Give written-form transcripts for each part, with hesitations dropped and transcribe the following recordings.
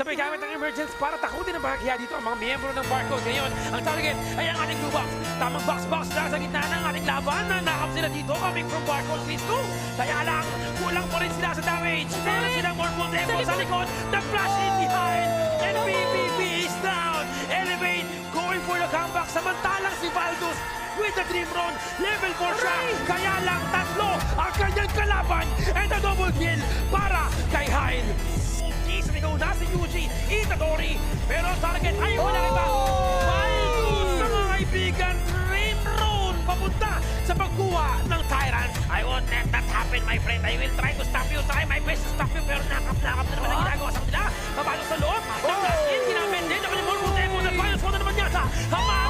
Sabay gamit ang emergence para takutin ang bahagya dito ang mga miyembro ng Barcode. Ngayon, ang target ay ang ating blue box. Tamang box-box na sa gitna ng ating laban. Nanakap sila dito coming from Barcode Phase 2. Kaya lang, kulang pa rin sila sa damage. Meron silang more full tempo sa likod. Nag-flash in behind. And BBB is down. Elevate going for the comeback. Samantalang si Valdus with the Dream Run. Level 4 siya. Kaya lang tatlo ang kanyang kalaban. And a double kill para kay Hyde. Sumigaw na si Yuji Itadori. Pero ang target ay wala iba. Valdus sa mga kaibigan. Dream Run papunta sa pagkuha ng Tyrant. I won't let that happen, my friend. I will try to stop you. Try my best to stop you. Pero nakap-nakap na naman ang ginagawa sa kanila. Papalo sa loob. Nag-flash in. Ginamit din. Nakalimol mo tempo. Nag-fires mo na naman yata. Hamar.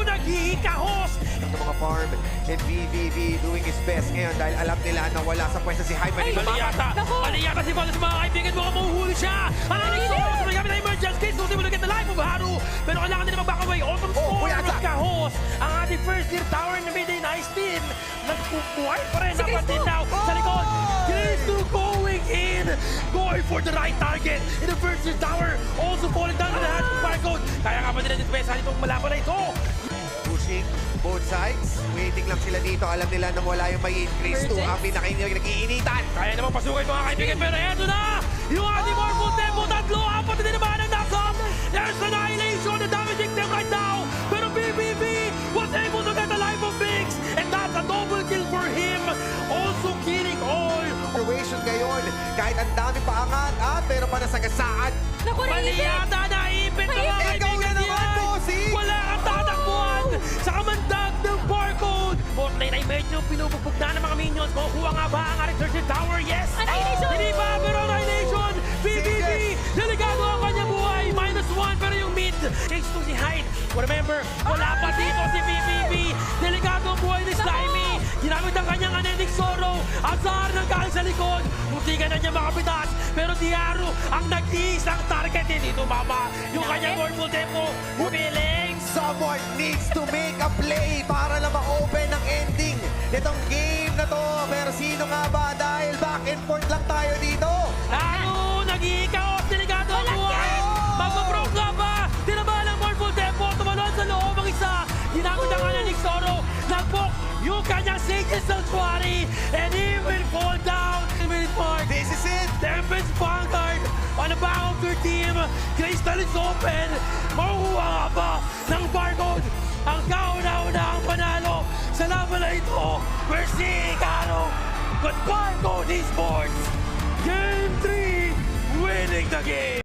Nag-hihikahos. Ng mga farm and VVV doing his best ngayon dahil alam nila na wala sa pwesto si Hype. Mali yata si Valdus mga kaibigan. Mukhang mahuhuli siya. Alex Soros sa nagamit ng emergence case. Don't even look at the life of Haru. Pero kailangan din mag-back away. Autumn Storm. Kahos. Ang ating first year tower na Midday Nice team. Nagpupuhay pa rin. Dapat din daw sa likod. Kristo going in. Going for the right target. In the first year tower. Also falling down to the hands of Barcode. Kaya nga ba nila dispensa nitong malaban na ito? Pushing both sides. Waiting lang sila dito. Alam nila na wala yung may increase to ang pinakainilang nag-iinitan. Kaya naman pasukin mga kaibigan. Pero eto na! Yung ating more full tempo. Tatlo, apat din naman ang knock-up. There's annihilation. The damaging them right now. Pero BBB was able to get the life of Biggs. And that's a double kill for him. Also killing all. Situation ngayon. Kahit ang dami paangat at pero pa nasagasaan. Mali yata naipit ng mga Ikaw kaibigan na naman, yan. bossy! Wala kang tatakbuhan sa kamandag ng Barcode. Bot lane ay medyo pinubugbog na ng mga minions. Makukuha nga ba ang ating third tower? Yes! Annihilation! Hindi ba? Pero Annihilation! BBB! Delikado ang kanyang buhay. -1 pero yung mid. Chase to si Hyde. Remember, wala pa dito si BBB. Delikado ang buhay ni Slimy. Ginamit ang kanyang unending sorrow. Azar ng galing sa likod. Munti ka na niya makapitas. Pero Diaro ang nag-iisang target. Hindi tumama. Yung kanyang mournful tempo. Humiling. Someone needs to make a play para na ma-open ang ending nitong game na to. Pero sino nga ba? Dahil back and forth lang tayo dito. Ano? Nag-iikaw. Delikado ang buhay. Magpaprong ka ba? Tinabahan ang mournful tempo. Tumalon sa loob ang isa. Ginamit ang unending sorrow. Nagpok yung kanyang Sage's Sanctuary. And he will fall down. This is it. Tempest Vanguard on the back of their team. Crystal is open. Makukuha nga ba ng Barcode ang kauna-unahang panalo sa laban na ito? We're seeing Kano. But Barcode Esports, Game 3, winning the game.